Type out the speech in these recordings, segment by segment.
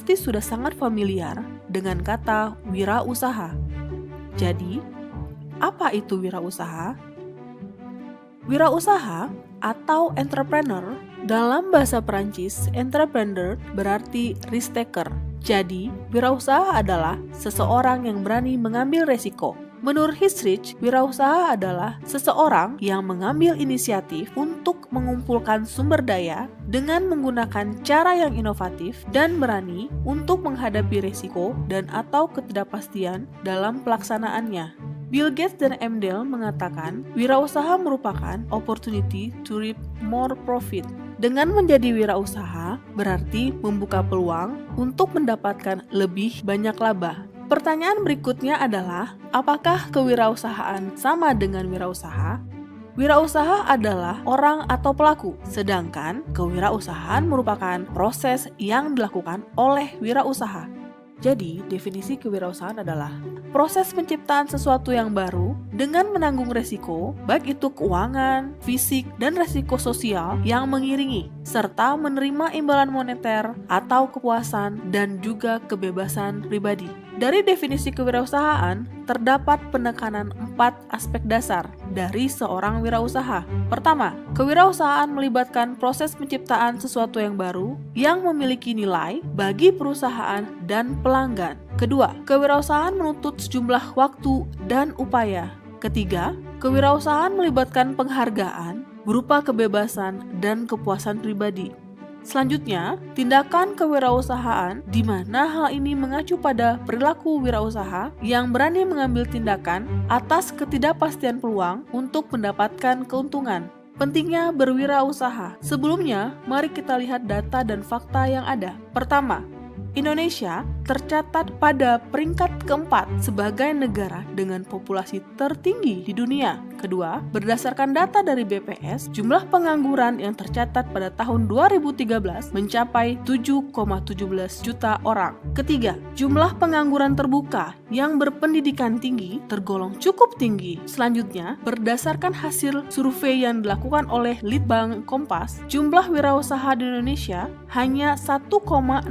pasti sudah sangat familiar dengan kata wirausaha. Jadi, apa itu wirausaha? Wirausaha atau entrepreneur dalam bahasa Perancis, entrepreneur berarti risk taker. Jadi, wirausaha adalah seseorang yang berani mengambil resiko. Menurut Hisrich, wirausaha adalah seseorang yang mengambil inisiatif untuk mengumpulkan sumber daya dengan menggunakan cara yang inovatif dan berani untuk menghadapi risiko dan atau ketidakpastian dalam pelaksanaannya. Bill Gates dan Emdale mengatakan, wirausaha merupakan opportunity to reap more profit. Dengan menjadi wirausaha, berarti membuka peluang untuk mendapatkan lebih banyak laba. Pertanyaan berikutnya adalah, apakah kewirausahaan sama dengan wirausaha? Wirausaha adalah orang atau pelaku, sedangkan kewirausahaan merupakan proses yang dilakukan oleh wirausaha. Jadi, definisi kewirausahaan adalah proses penciptaan sesuatu yang baru dengan menanggung resiko, baik itu keuangan, fisik, dan resiko sosial yang mengiringi, serta menerima imbalan moneter atau kepuasan dan juga kebebasan pribadi. Dari definisi kewirausahaan, terdapat penekanan 4 aspek dasar dari seorang wirausaha. Pertama, kewirausahaan melibatkan proses penciptaan sesuatu yang baru yang memiliki nilai bagi perusahaan dan pelanggan. Kedua, kewirausahaan menuntut sejumlah waktu dan upaya. Ketiga, kewirausahaan melibatkan penghargaan berupa kebebasan dan kepuasan pribadi. Selanjutnya, tindakan kewirausahaan di mana hal ini mengacu pada perilaku wirausaha yang berani mengambil tindakan atas ketidakpastian peluang untuk mendapatkan keuntungan. Pentingnya berwirausaha. Sebelumnya, mari kita lihat data dan fakta yang ada. Pertama, Indonesia tercatat pada peringkat keempat sebagai negara dengan populasi tertinggi di dunia. Kedua, berdasarkan data dari BPS, jumlah pengangguran yang tercatat pada tahun 2013 mencapai 7,17 juta orang. Ketiga, jumlah pengangguran terbuka yang berpendidikan tinggi tergolong cukup tinggi. Selanjutnya, berdasarkan hasil survei yang dilakukan oleh Litbang Kompas, jumlah wirausaha di Indonesia hanya 1,65%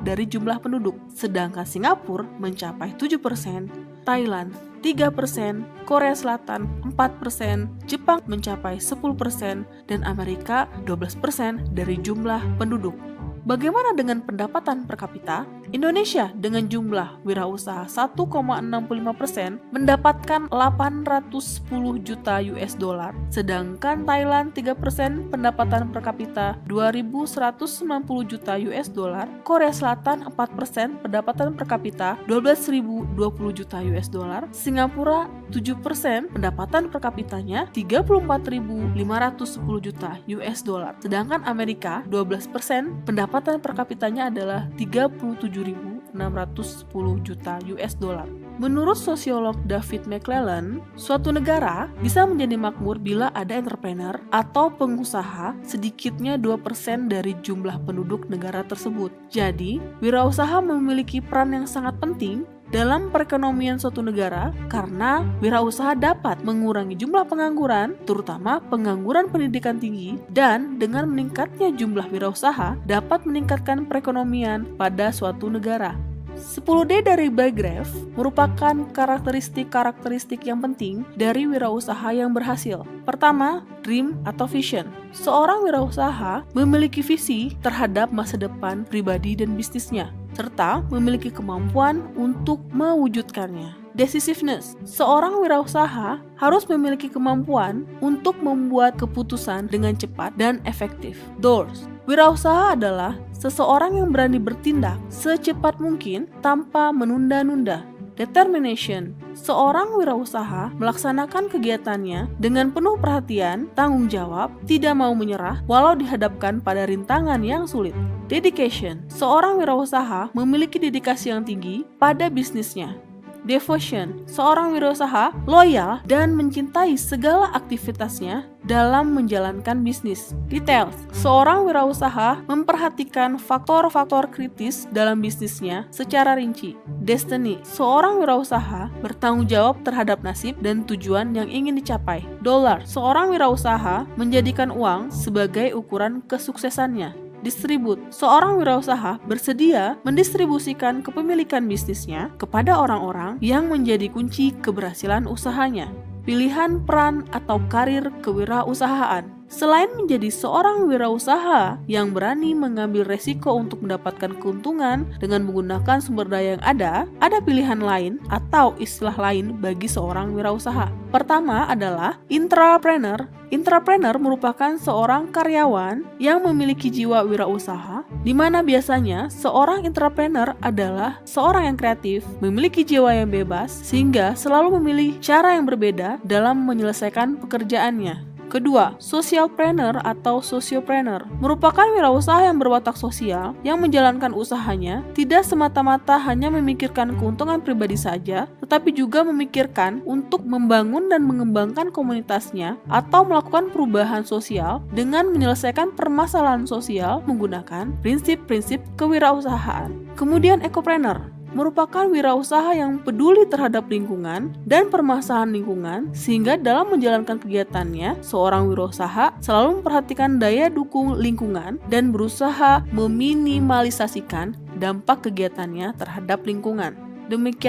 dari jumlah penduduk, sedangkan Singapura mencapai 7%, Thailand 3%, Korea Selatan 4%, Jepang mencapai 10%, dan Amerika 12% dari jumlah penduduk. Bagaimana dengan pendapatan per kapita? Indonesia dengan jumlah wirausaha 1,65% mendapatkan 810 juta US dollar, sedangkan Thailand 3% pendapatan per kapita 2.190 juta US dollar, Korea Selatan 4% pendapatan per kapita 12.020 juta US dollar, Singapura 7% pendapatan per kapitanya 34.510 juta US dollar, sedangkan Amerika 12% pendapatan per kapitanya adalah 37.610 juta US dollar. Menurut sosiolog David McClellan, suatu negara bisa menjadi makmur bila ada entrepreneur atau pengusaha sedikitnya 2% dari jumlah penduduk negara tersebut. Jadi, wirausaha memiliki peran yang sangat penting dalam perekonomian suatu negara karena wirausaha dapat mengurangi jumlah pengangguran, terutama pengangguran pendidikan tinggi, dan dengan meningkatnya jumlah wirausaha dapat meningkatkan perekonomian pada suatu negara. 10D dari Baygrave merupakan karakteristik-karakteristik yang penting dari wirausaha yang berhasil. Pertama, dream atau vision. Seorang wirausaha memiliki visi terhadap masa depan pribadi dan bisnisnya, serta memiliki kemampuan untuk mewujudkannya. Decisiveness. Seorang wirausaha harus memiliki kemampuan untuk membuat keputusan dengan cepat dan efektif. Doors. Wirausaha adalah seseorang yang berani bertindak secepat mungkin tanpa menunda-nunda. Determination. Seorang wirausaha melaksanakan kegiatannya dengan penuh perhatian, tanggung jawab, tidak mau menyerah walau dihadapkan pada rintangan yang sulit. Dedication. Seorang wirausaha memiliki dedikasi yang tinggi pada bisnisnya. Devotion. Seorang wirausaha loyal dan mencintai segala aktivitasnya dalam menjalankan bisnis. Details. Seorang wirausaha memperhatikan faktor-faktor kritis dalam bisnisnya secara rinci. Destiny. Seorang wirausaha bertanggung jawab terhadap nasib dan tujuan yang ingin dicapai. Dollar. Seorang wirausaha menjadikan uang sebagai ukuran kesuksesannya. Distribute. Seorang wirausaha bersedia mendistribusikan kepemilikan bisnisnya kepada orang-orang yang menjadi kunci keberhasilan usahanya. Pilihan peran atau karir kewirausahaan. Selain menjadi seorang wirausaha yang berani mengambil resiko untuk mendapatkan keuntungan dengan menggunakan sumber daya yang ada pilihan lain atau istilah lain bagi seorang wirausaha. Pertama adalah intrapreneur. Intrapreneur merupakan seorang karyawan yang memiliki jiwa wirausaha, di mana biasanya seorang intrapreneur adalah seorang yang kreatif, memiliki jiwa yang bebas, sehingga selalu memilih cara yang berbeda dalam menyelesaikan pekerjaannya. Kedua, socialpreneur atau sociopreneur merupakan wirausaha yang berwatak sosial yang menjalankan usahanya tidak semata-mata hanya memikirkan keuntungan pribadi saja, tetapi juga memikirkan untuk membangun dan mengembangkan komunitasnya atau melakukan perubahan sosial dengan menyelesaikan permasalahan sosial menggunakan prinsip-prinsip kewirausahaan. Kemudian ekopreneur merupakan wirausaha yang peduli terhadap lingkungan dan permasalahan lingkungan, sehingga dalam menjalankan kegiatannya, seorang wirausaha selalu memperhatikan daya dukung lingkungan dan berusaha meminimalisasikan dampak kegiatannya terhadap lingkungan. Demikian